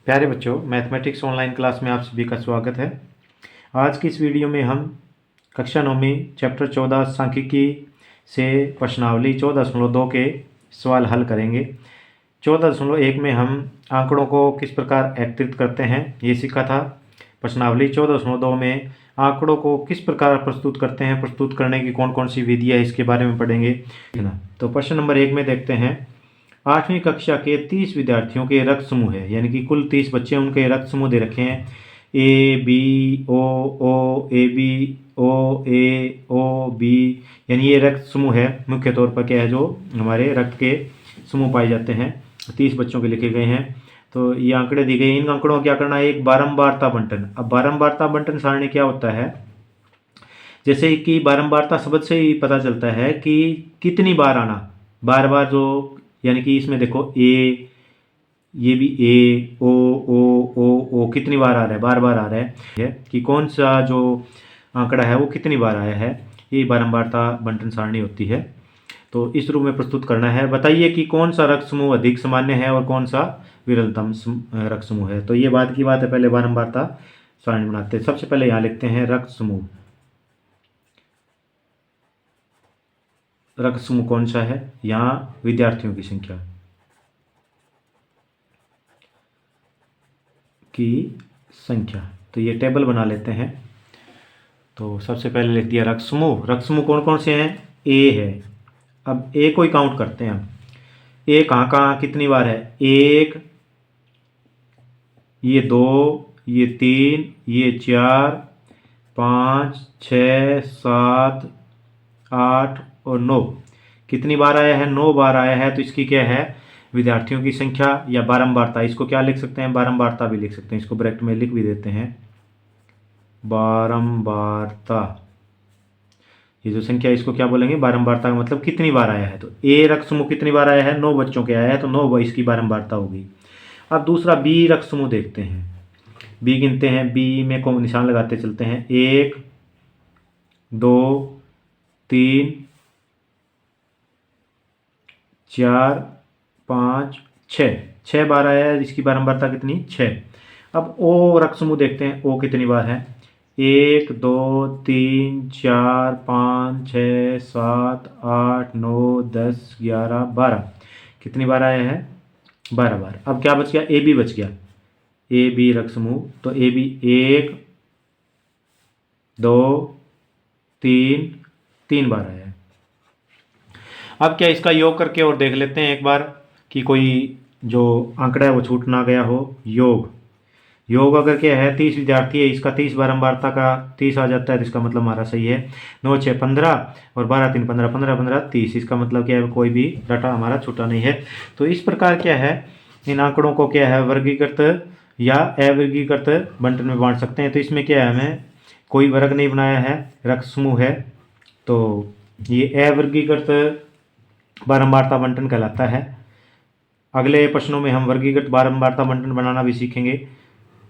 प्यारे बच्चों, mathematics online class में आप सभी का स्वागत है। आज की इस वीडियो में हम कक्षा 9वीं चैप्टर 14 सांख्यिकी से प्रश्नावली 14.2 के सवाल हल करेंगे। 14.1 में हम आंकड़ों को किस प्रकार एकत्रित करते हैं ये सीखा था। प्रश्नावली 14.2 में आंकड़ों को किस प्रकार प्रस्तुत करते हैं, प्रस्तुत करने की कौन कौन सी विधियाँ इसके बारे में पढ़ेंगे। तो प्रश्न नंबर 1 में देखते हैं। 8वीं कक्षा के 30 विद्यार्थियों के रक्त समूह है, यानी कि कुल 30 बच्चे, उनके रक्त समूह दे रखे हैं। A B O O A B O A O B, यानी ये रक्त समूह है। मुख्य तौर पर क्या है, जो हमारे रक्त के समूह पाए जाते हैं, 30 बच्चों के लिखे गए हैं। तो ये आंकड़े दी गए, इन आंकड़ों को क्या करना है, एक बारंबारता बंटन। अब बारंबारता बंटन सारणी क्या होता है, जैसे कि बारंबारता शब्द से ही पता चलता है कि कितनी बार आना, बार बार जो, यानी कि इसमें देखो ए, ये भी ए ओ ओ ओ ओ कितनी बार आ रहा है, बार बार आ रहा है कि कौन सा जो आंकड़ा है वो कितनी बार आया है। ये बारंबारता बंटन सारणी होती है। तो इस रूप में प्रस्तुत करना है। बताइए कि कौन सा रक्त समूह अधिक सामान्य है और कौन सा विरलतम रक्त समूह है। तो ये बात की बात है, पहले बारंबारता सारणी बनाते हैं। सबसे पहले यहाँ लिखते हैं रक्त समूह। रक्त समूह कौन सा है, यहाँ विद्यार्थियों की संख्या की संख्या। तो ये टेबल बना लेते हैं। तो सबसे पहले लिख दिया रक्त समूह। रक्त समूह कौन कौन से हैं, ए है। अब ए को ही काउंट करते हैं हम। ए कहाँ कहाँ कितनी बार है, एक, ये दो, ये तीन, ये चार, 5, 6, 7, 8 और 9। कितनी बार आया है, 9 बार आया है। तो इसकी क्या है, विद्यार्थियों की संख्या या बारंबारता। इसको क्या लिख सकते हैं, बारंबारता भी लिख सकते हैं। इसको ब्रैकेट में लिख भी देते हैं, बारंबारता। ये जो संख्या इसको क्या बोलेंगे, बारंबारता का मतलब कितनी बार आया है। तो ए रक्त समूह कितनी बार आया है, 9 बच्चों के आया है, तो 9 इसकी बारंबारता होगी। अब दूसरा बी रक्त समूह देखते हैं। बी गिनते हैं, बी में को निशान लगाते चलते हैं। 1 2 3 4 5 6 बार आया है। इसकी बारंबारता कितनी, 6। अब ओ रक्त समूह देखते हैं, ओ कितनी बार है। 1 2 3 4 5 6 7 8 9 10 11 12। कितनी बार आया है, 12 बार। अब क्या बच गया, ए बी बच गया। ए बी रक्त समूह। तो ए बी 1 2 3 बार आया है। अब क्या इसका योग करके और देख लेते हैं एक बार कि कोई जो आंकड़ा है वो छूट ना गया हो। योग अगर क्या है, 30 विद्यार्थी है, इसका 30 बारंबारता का 30 आ जाता है, तो इसका मतलब हमारा सही है। 9 6 15 और 12 3 15, 15 15 30। इसका मतलब क्या है, कोई भी डाटा हमारा छूटा नहीं है। तो इस प्रकार क्या है, इन आंकड़ों को क्या है, वर्गीकृत या अवर्गीकृत बंटन में बांट सकते हैं। तो इसमें क्या है, हमें कोई वर्ग नहीं बनाया है, रक्त समूह है, तो ये अवर्गीकृत बारंबारता बंटन कहलाता है। अगले प्रश्नों में हम वर्गीकृत बारंबारता बंटन बनाना भी सीखेंगे।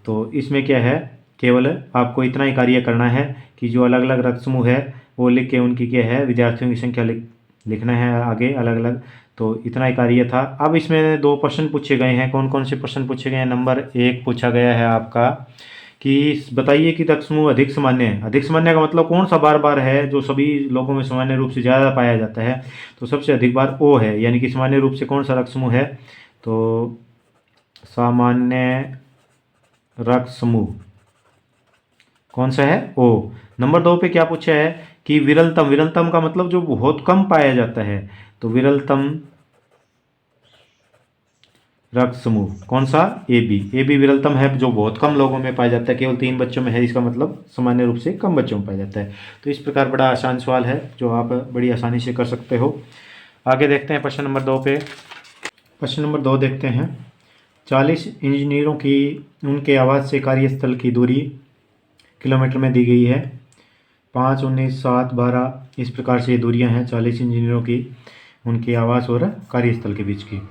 तो इसमें क्या है, केवल आपको इतना ही कार्य करना है कि जो अलग अलग रक्त समूह है वो लिख के उनकी क्या है, विद्यार्थियों की संख्या लिखना है आगे अलग अलग। तो इतना ही कार्य था। अब इसमें 2 प्रश्न पूछे गए हैं। कौन कौन से प्रश्न पूछे गए हैं, नंबर 1 पूछा गया है आपका कि बताइए कि रक्त समूह अधिक सामान्य है। अधिक सामान्य का मतलब कौन सा बार बार है जो सभी लोगों में सामान्य रूप से ज़्यादा पाया जाता है। तो सबसे अधिक बार ओ है, यानी कि सामान्य रूप से कौन सा रक्त समूह है, तो सामान्य रक्त समूह कौन सा है, ओ। नंबर 2 पे क्या पूछा है कि विरलतम का मतलब जो बहुत कम पाया जाता है। तो विरलतम रक्त समूह कौन सा, ए बी विरलतम है, जो बहुत कम लोगों में पाया जाता है, केवल 3 बच्चों में है। इसका मतलब सामान्य रूप से कम बच्चों में पाया जाता है। तो इस प्रकार बड़ा आसान सवाल है जो आप बड़ी आसानी से कर सकते हो। आगे देखते हैं प्रश्न नंबर 2 पे। प्रश्न नंबर 2 देखते हैं। 40 इंजीनियरों की उनके आवास से कार्यस्थल की दूरी किलोमीटर में दी गई है। 5 19 7 12 इस प्रकार से ये दूरियाँ हैं 40 इंजीनियरों की उनके आवास और कार्यस्थल के बीच की।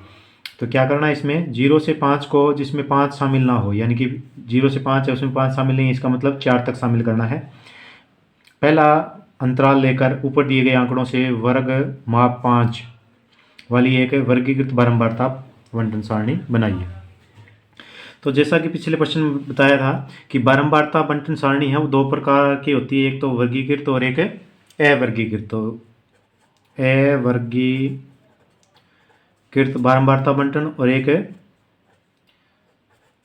तो क्या करना है, इसमें 0 से 5 को, जिसमें 5 शामिल ना हो, यानी कि 0 से 5 है उसमें 5 शामिल नहीं है, इसका मतलब 4 तक शामिल करना है। पहला अंतराल लेकर ऊपर दिए गए आंकड़ों से वर्ग माप 5 वाली एक वर्गीकृत बारंबारता बंटन सारणी बनाइए। तो जैसा कि पिछले प्रश्न में बताया था कि बारंबारता बंटन सारणी है वो दो प्रकार की होती है, एक तो वर्गीकृत और एक अवर्गीकृत। तो अवर्गीकृत बारंबारता बंटन और एक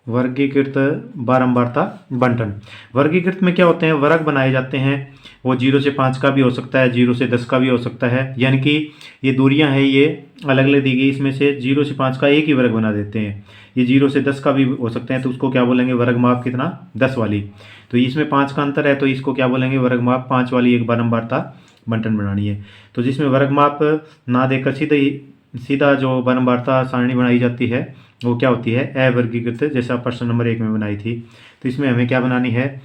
वर्गीकृत बारंबारता बंटन। वर्गीकृत में क्या होते हैं, वर्ग बनाए जाते हैं, वो 0 से 5 का भी हो सकता है, 0 से 10 का भी हो सकता है, यानी कि ये दूरियां हैं ये अलग अलग दी गई, इसमें से 0 से 5 का एक ही वर्ग बना देते हैं। ये 0 से 10 का भी हो सकते हैं, तो उसको क्या बोलेंगे, वर्ग माप कितना, 10 वाली। तो इसमें 5 का अंतर है, तो इसको क्या बोलेंगे, वर्ग माप 5 वाली एक बारंबारता बंटन बनानी है। तो जिसमें वर्ग माप ना देकर सीधा जो बारंबारता सारणी बनाई जाती है वो क्या होती है, अवर्गीकृत, जैसा प्रश्न नंबर 1 में बनाई थी। तो इसमें हमें क्या बनानी है,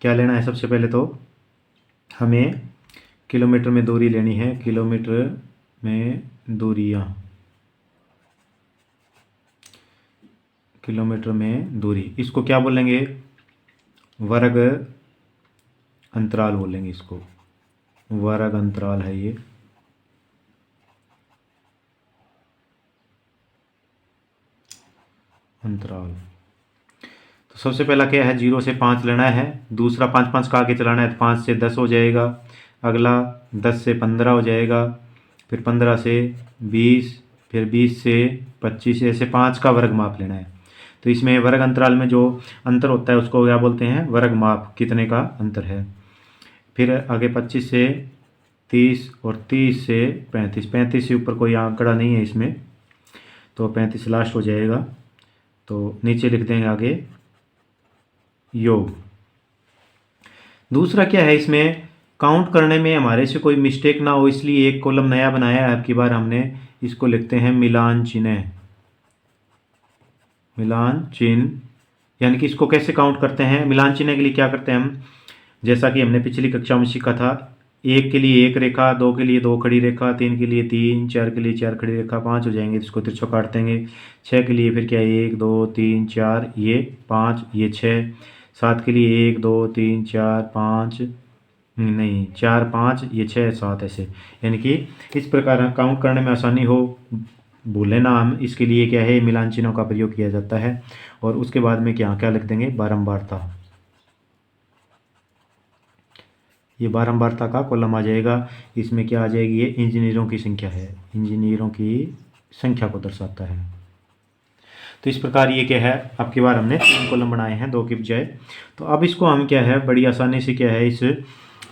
क्या लेना है, सबसे पहले तो हमें किलोमीटर में दूरी लेनी है, किलोमीटर में दूरियां, किलोमीटर में दूरी, इसको क्या बोलेंगे, वर्ग अंतराल बोलेंगे, इसको वर्ग अंतराल है ये। अंतराल। तो सबसे पहला क्या है, 0 से 5 लेना है, दूसरा 5 5 का आगे चलाना है, तो 5 से 10 हो जाएगा, अगला 10 से 15 हो जाएगा, फिर 15 से 20, फिर 20 से 25, ऐसे 5 का वर्ग माप लेना है। तो इसमें वर्ग अंतराल में जो अंतर होता है उसको क्या बोलते हैं, वर्ग माप, कितने का अंतर है। फिर आगे 25 से 30 और 30 से 35, 35 से ऊपर कोई आंकड़ा नहीं है इसमें, तो 35 लास्ट हो जाएगा। तो नीचे लिख देंगे आगे योग। दूसरा क्या है, इसमें काउंट करने में हमारे से कोई मिस्टेक ना हो इसलिए एक कॉलम नया बनाया है, अब की बार हमने इसको लिखते हैं मिलान चिन्ह, मिलान चिन्ह, यानी कि इसको कैसे काउंट करते हैं। मिलान चिन्ह के लिए क्या करते हैं हम, जैसा कि हमने पिछली कक्षा में सीखा था, 1 के लिए 1 रेखा, 2 के लिए 2 खड़ी रेखा, 3 के लिए 3, 4 के लिए 4 खड़ी रेखा, 5 हो जाएंगे, इसको तिरछा काट देंगे। 6 के लिए फिर क्या है, 1 2 3 4, ये 5, ये 6। 7 के लिए 1 2 3 4 5, नहीं 4 5, ये 6 7, ऐसे, यानी कि इस प्रकार काउंट करने में आसानी हो, भूलें ना हम, इसके लिए क्या है, मिलान चिन्हों का प्रयोग किया जाता है। और उसके बाद में क्या क्या लिख देंगे, बारंबारता, ये बारंबारता का कॉलम आ जाएगा। इसमें क्या आ जाएगी, ये इंजीनियरों की संख्या है, इंजीनियरों की संख्या को दर्शाता है। तो इस प्रकार ये क्या है, अब की बार हमने 3 कॉलम बनाए हैं 2 के बजाय। तो अब इसको हम क्या है, बड़ी आसानी से क्या है, इस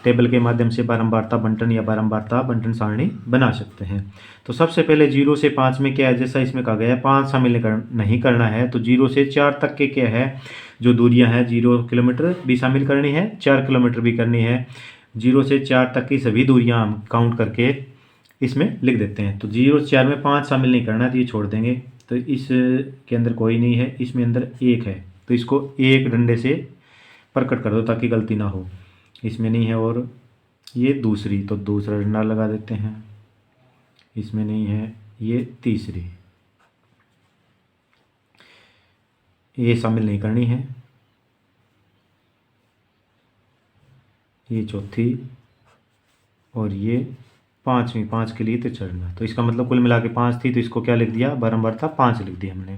टेबल के माध्यम से बारंबारता बंटन या बारंबारता बंटन सारणी बना सकते हैं। तो सबसे पहले 0 से 5 में क्या है, जैसा इसमें कहा गया है 5 शामिल नहीं करना है, तो 0 से 4 तक के क्या है जो दूरियां हैं, 0 किलोमीटर भी शामिल करनी है, 4 किलोमीटर भी करनी है। 0 से 4 तक की सभी दूरियां हम काउंट करके इसमें लिख देते हैं। तो 0 से 4 में 5 शामिल नहीं करना है, तो ये छोड़ देंगे। तो इस के अंदर कोई नहीं है, इसमें अंदर 1 है, तो इसको एक डंडे से प्रकट कर दो ताकि गलती ना हो, इसमें नहीं है। और ये दूसरी, तो दूसरा डंडा लगा देते हैं, इसमें नहीं है। ये तीसरी, ये शामिल नहीं करनी है। ये चौथी, और ये पांचवी, 5 के लिए तो चढ़ना, तो इसका मतलब कुल मिला के 5 थी, तो इसको क्या लिख दिया, बारंबारता 5 लिख दिया हमने।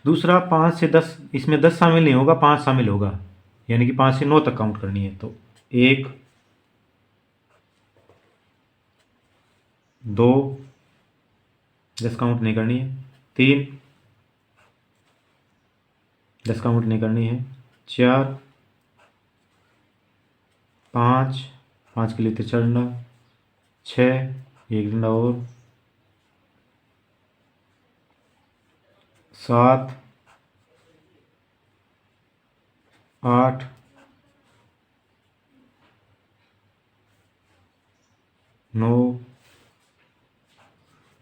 दूसरा 5 से 10, इसमें 10 शामिल नहीं होगा, 5 शामिल होगा, यानी कि 5 से 9 तक काउंट करनी है। तो 1 2, 10 काउंट नहीं करनी है, 3 10 काउंट नहीं करनी है, 4 5, 5 के लिए तो चढ़ना, 6 एक डंडा और, 7 8 9,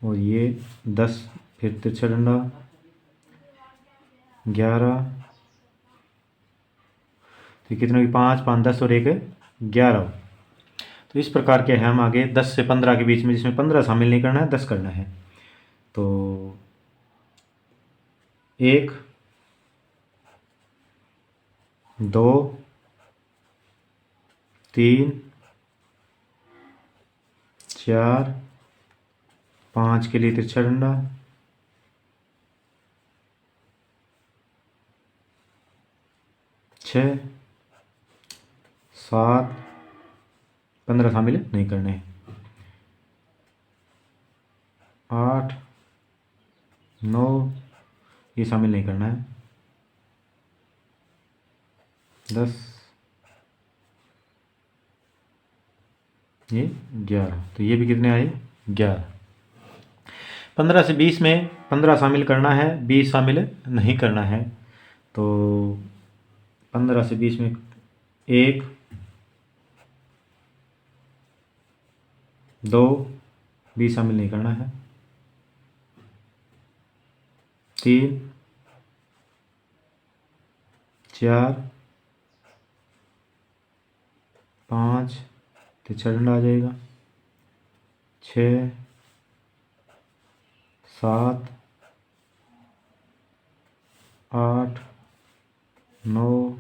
और ये 10 फिर तिरछा डंडा, 11, तो कितने की 5 5 10 और 1 11। तो इस प्रकार के है, हम आगे 10 से 15 के बीच में, जिसमें 15 शामिल नहीं करना है, 10 करना है। तो 1 2 3 4 5 के लिए तिरछा डंडा, 6 7 15 शामिल नहीं करने हैं। 8 9 ये शामिल नहीं करना है। 10 ये 11, तो ये भी कितने आए 11। 15 से 20 में 15 शामिल करना है, 20 शामिल नहीं करना है। तो 15 से 20 में 1 2 20 शामिल नहीं करना है। 3 4 5 तो 6 डंडा आ जाएगा। 6 7 8 9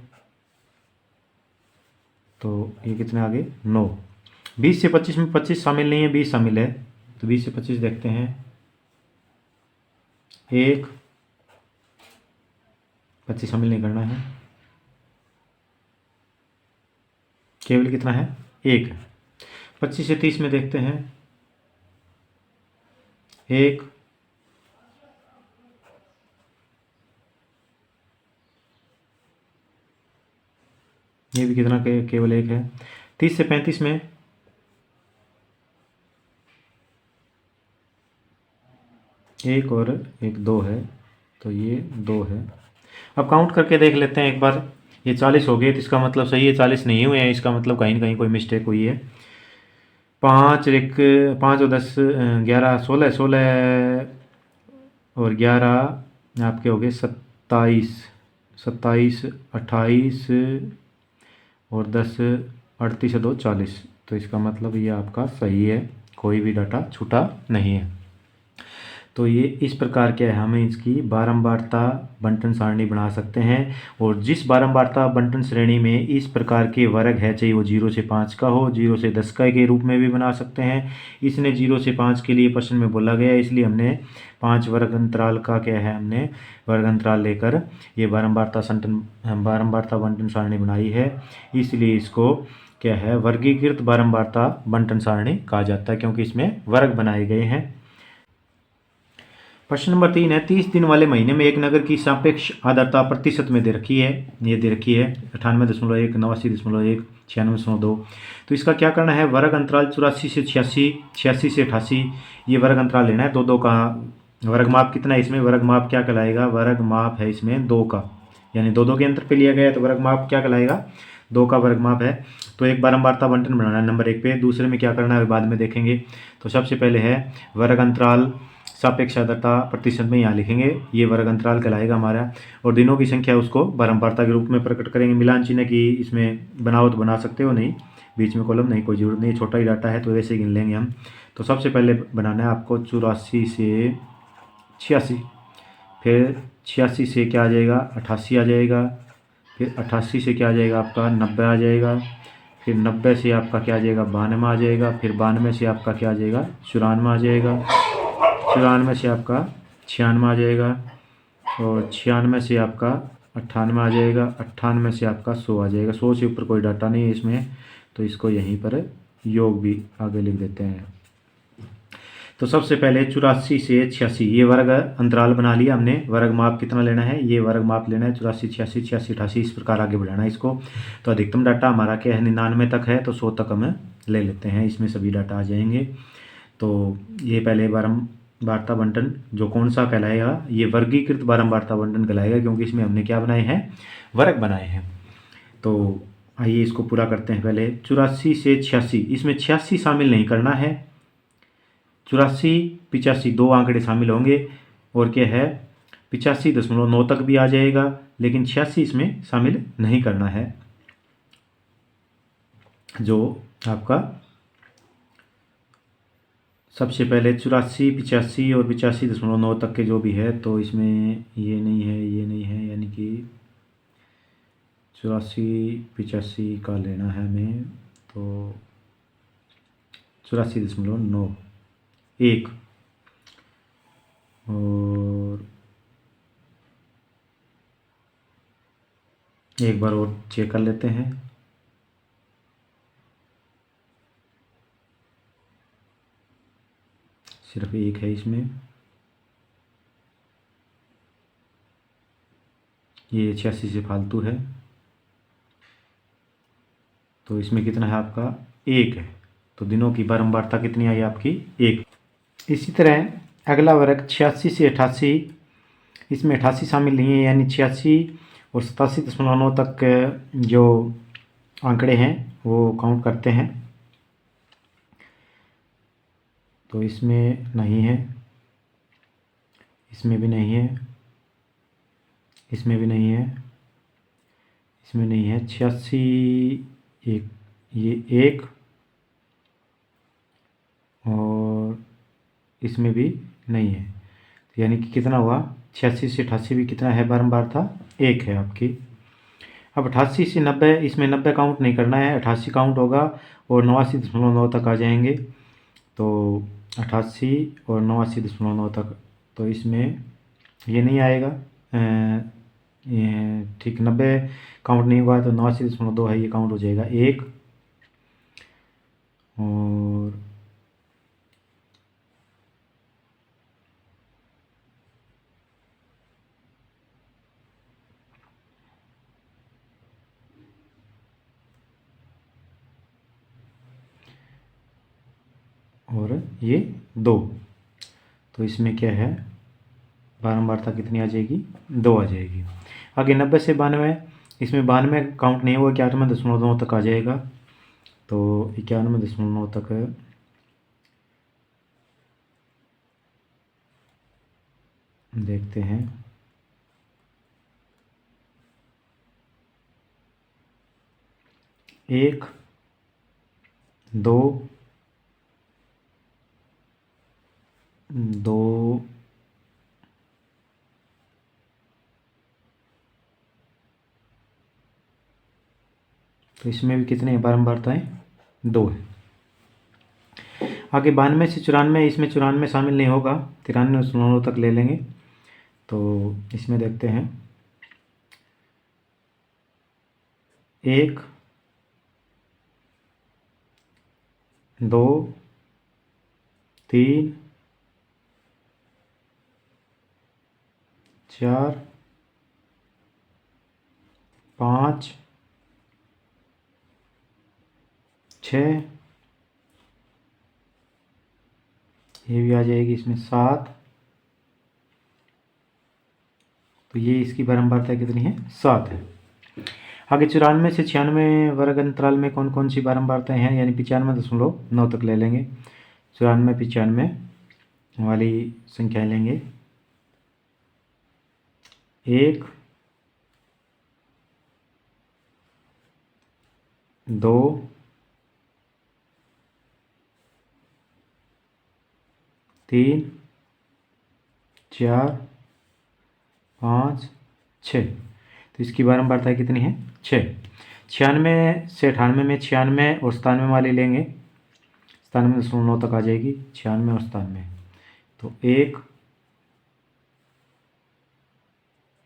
तो ये कितने आ गए 9। 20 से 25 में 25 शामिल नहीं है, 20 शामिल है। तो 20 से 25 देखते हैं। 1 25 शामिल नहीं करना है, केवल कितना है 1। 25 से 30 में देखते हैं। 1 ये भी कितना केवल 1 है। 30 से 35 में 1 और 1 2 है, तो ये 2 है। अब काउंट करके देख लेते हैं एक बार। ये 40 हो गए, तो इसका मतलब सही है 40 नहीं हुए हैं, इसका मतलब कहीं ना कहीं कोई मिस्टेक हुई है। 5 1 5 और 10 11 16 16 और 11 आपके हो गए 27 27 28 और 10 38 और 2 40। तो इसका मतलब ये आपका सही है, कोई भी डाटा छूटा नहीं है। तो ये इस प्रकार क्या है, हमें इसकी बारंबारता बंटन सारणी बना सकते हैं। और जिस बारंबारता बंटन श्रेणी में इस प्रकार के वर्ग है, चाहे वो 0 से 5 का हो, 0 से 10 का के रूप में भी बना सकते हैं। इसने 0 से 5 के लिए प्रश्न में बोला गया, इसलिए हमने 5 वर्ग अंतराल का क्या है, हमने वर्ग अंतराल लेकर ये बारंबारता बंटन सारणी बनाई है। इसलिए इसको क्या है, वर्गीकृत बारंबारता बंटन सारणी कहा जाता है, क्योंकि इसमें वर्ग बनाए गए हैं। प्रश्न नंबर 3 है, 30 दिन वाले महीने में एक नगर की सापेक्ष आर्द्रता प्रतिशत में दे रखी है। ये दे रखी है 98.1 89.1 96.2। तो इसका क्या करना है, वर्ग अंतराल 84 से 86 86 से 88 ये वर्ग अंतराल लेना है। दो का वर्ग माप कितना है, इसमें वर्ग माप क्या कहलाएगा, वर्ग माप है इसमें 2 का, यानी दो के अंतर पे लिया गया है, तो वर्ग माप क्या कहलाएगा 2 का वर्ग माप है। तो एक बारंबारता बंटन बनाना है नंबर 1 पे। दूसरे में क्या करना है बाद में देखेंगे। तो सबसे पहले है वर्ग अंतराल सापेक्ष आर्द्रता प्रतिशत में यहाँ लिखेंगे, ये वर्ग अंतराल कहलाएगा हमारा। और दिनों की संख्या उसको बारंबारता के रूप में प्रकट करेंगे। मिलान चिन्ह की इसमें बनाओ तो बना सकते हो, नहीं बीच में कॉलम नहीं, कोई जरूरत नहीं, छोटा ही डाटा है तो वैसे ही गिन लेंगे हम। तो सबसे पहले बनाना है आपको 84 से 86, फिर 86 से क्या आ जाएगा 88 आ जाएगा, फिर 88 से क्या आ जाएगा आपका 90 आ जाएगा, फिर 90 से आपका क्या आ जाएगा 92 आ जाएगा, फिर 92 से आपका क्या आ जाएगा 94 आ जाएगा, 94 से आपका 96 आ जाएगा, और 96 से आपका 98 आ जाएगा, 98 से आपका 100 आ जाएगा। 100 से ऊपर कोई डाटा नहीं है इसमें, तो इसको यहीं पर योग भी आगे लिख देते हैं। तो सबसे पहले 84 से 86 ये वर्ग अंतराल बना लिया हमने। वर्ग माप कितना लेना है, ये वर्ग माप लेना है 84 86 86 88, इस प्रकार आगे बढ़ाना है इसको। तो अधिकतम डाटा हमारा क्या है 99 तक है, तो 100 तक हम ले लेते हैं, इसमें सभी डाटा आ जाएंगे। तो ये पहले बारंबारता बंटन जो कौन सा कहलाएगा, ये वर्गीकृत बारंबारता बंटन कहलाएगा, क्योंकि इसमें हमने क्या बनाए हैं वर्ग बनाए हैं। तो आइए इसको पूरा करते हैं। पहले 84 से 86, इसमें 86 शामिल नहीं करना है। 84 85 दो आंकड़े शामिल होंगे, और क्या है 85.9 तक भी आ जाएगा, लेकिन 86 इसमें शामिल नहीं करना है। जो आपका सबसे पहले 84 85 और 85.9 तक के जो भी है, तो इसमें ये नहीं है ये नहीं है, यानी कि 84 85 का लेना है हमें। तो 84.9 1 और एक बार और चेक कर लेते हैं। सिर्फ एक है इसमें, ये 86 से फालतू है, तो इसमें कितना है आपका, एक है। तो दिनों की बारंबारता कितनी आई आपकी, एक। इसी तरह अगला वर्ग 86 से 88, इसमें 88 शामिल नहीं है, यानी 86 और 87.9 तक जो आंकड़े हैं वो काउंट करते हैं। तो इसमें नहीं है, इसमें भी नहीं है, इसमें भी नहीं है, इसमें नहीं है। 86 एक, ये एक, और इसमें भी नहीं है। तो यानी कि कितना हुआ, 86 से 88 भी कितना है बारंबारता, एक है आपकी। अब 88 से 90, इसमें 90 काउंट नहीं करना है, 88 काउंट होगा और 89.9 तक आ जाएंगे। तो 88 और 89.9 तक, तो इसमें ये नहीं आएगा। ये ठीक, 90 काउंट नहीं हुआ तो 89.2 है, ये काउंट हो जाएगा एक। और ये दो, तो इसमें क्या है, बारंबारता कितनी आ जाएगी, दो आ जाएगी। आगे 90 से 92, इसमें 92 काउंट नहीं हुआ, 91.9 तक आ जाएगा। तो 91.9 तक देखते हैं। एक, दो, दो, तो इसमें भी कितने बारंबारताएं, दो है। आगे 92 से 94, इसमें 94 शामिल नहीं होगा, 93.9 तक ले लेंगे। तो इसमें देखते हैं, एक, दो, तीन, चार, पाँच, छः, ये भी आ जाएगी इसमें, सात। तो ये इसकी बारंबारता कितनी है, सात है। आगे 94 से 96 वर्ग अंतराल में कौन कौन सी बारंबारताएं हैं, यानी 95.9 तक ले लेंगे। 94, 95 वाली संख्याएं लेंगे। एक, दो, तीन, चार, पाँच, छः। तो इसकी बारंबारता कितनी है, छः। 96 से 98 में 96 और 97 वाली लेंगे, 97.9 तक आ जाएगी, 96 और 97। तो एक,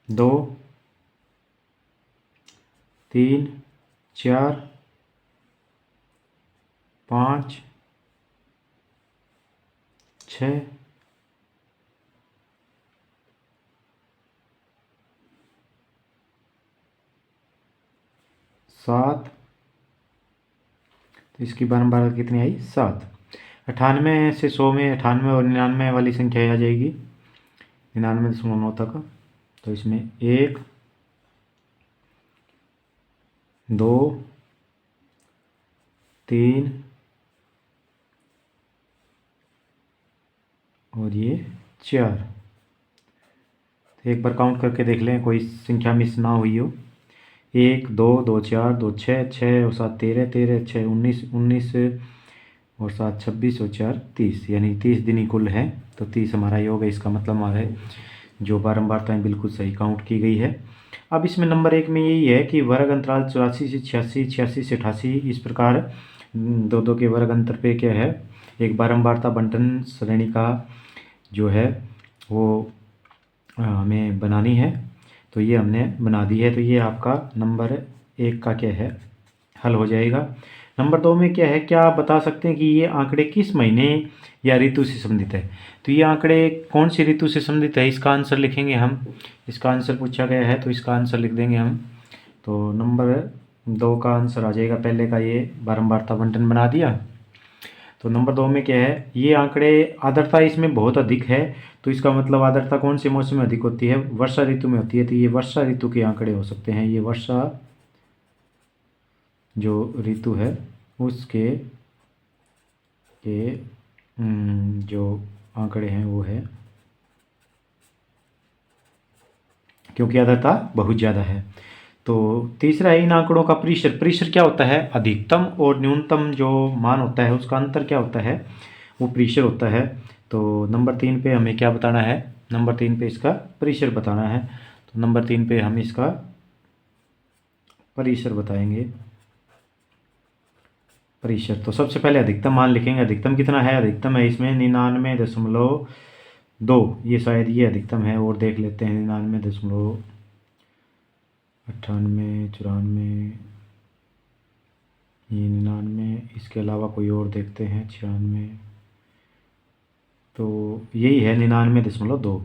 दो, तीन, चार, पाँच, छः, सात। तो इसकी बारंबारता कितनी आई, सात। 98 से 100 में 98 और 99 वाली संख्या आ जाएगी, 99.9 तक। तो इसमें एक, दो, तीन, और ये चार। तो एक बार काउंट करके देख लें, कोई संख्या मिस ना हुई हो। एक, दो, दो चार, दो छः, छः और सात 13, 13, छः 19, 19 और सात 26 और चार 30, यानी 30 दिन ही कुल है। तो 30 हमारा योग है, इसका मतलब हमारे जो बारंबारताएं बिल्कुल सही काउंट की गई है। अब इसमें नंबर एक में यही है कि वर्ग अंतराल 84 से 86, 86 से 88, इस प्रकार दो दो के वर्ग अंतर पे क्या है, एक बारंबारता बंटन श्रेणी का जो है वो हमें बनानी है। तो ये हमने बना दी है। तो ये आपका नंबर 1 का क्या है, हल हो जाएगा। नंबर 2 में क्या है, क्या आप बता सकते हैं कि ये आंकड़े किस महीने या ऋतु से संबंधित है। तो ये आंकड़े कौन सी ऋतु से संबंधित है, इसका आंसर लिखेंगे हम। इसका आंसर पूछा गया है तो इसका आंसर लिख देंगे हम। तो नंबर 2 का आंसर आ जाएगा, पहले का ये बारंबारता बंटन बना दिया। तो नंबर 2 में क्या है, ये आंकड़े आर्द्रता इसमें बहुत अधिक है, तो इसका मतलब आर्द्रता कौन से मौसम में अधिक होती है, वर्षा ऋतु में होती है। तो ये वर्षा ऋतु के आंकड़े हो सकते हैं। ये वर्षा जो ऋतु है उसके के जो आंकड़े हैं वो है, क्योंकि आर्द्रता बहुत ज़्यादा है। तो तीसरा है इन आंकड़ों का परिसर। परिसर क्या होता है, अधिकतम और न्यूनतम जो मान होता है उसका अंतर क्या होता है, वो परिसर होता है। तो नंबर 3 पे हमें क्या बताना है, नंबर 3 पे इसका परिसर बताना है। तो नंबर 3 पे हम इसका परिसर बताएंगे। परिसर, तो सबसे पहले अधिकतम मान लिखेंगे। अधिकतम कितना है, अधिकतम है इसमें 99.2, ये शायद ये अधिकतम है। और देख लेते हैं 99.98, 94, ये 99, इसके अलावा कोई और देखते हैं 96। तो यही है 99.2,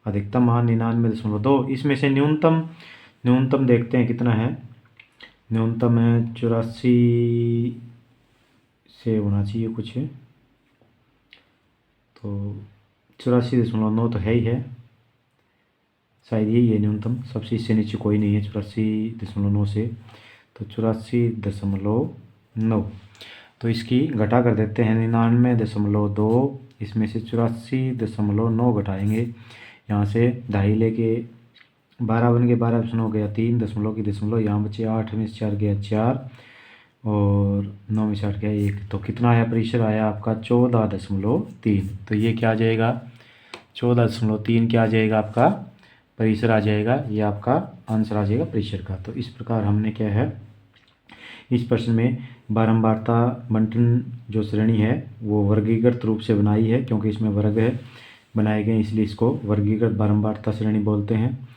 अधिकतम मान 99.2। इसमें से न्यूनतम देखते हैं कितना है। न्यूनतम है 84 से होना चाहिए कुछ, तो 84.9 तो है ही है, शायद यही है न्यूनतम। सबसे इससे नीचे कोई नहीं है 84.9 से, तो 84.9। तो इसकी घटा कर देते हैं 99.2, इसमें से 84.9 घटाएंगे। यहाँ से 2.5 लेके 12 बन गए, 12 हो गया 3 दशमलव की दशमलव, यहाँ बचे 8 में से 4 गया 4 और 9 में से 8 गया 1। तो कितना आया, परिसर आया आपका 14.3। तो ये क्या आ जाएगा, 14.3 क्या आ जाएगा आपका परिसर आ जाएगा। ये आपका आंसर आ जाएगा परिसर का। तो इस प्रकार हमने क्या है, इस प्रश्न में बारंबारता बंटन जो श्रेणी है वो वर्गीकृत रूप से बनाई है, क्योंकि इसमें वर्ग है बनाए गए, इसलिए इसको वर्गीकृत बारंबारता श्रेणी बोलते हैं।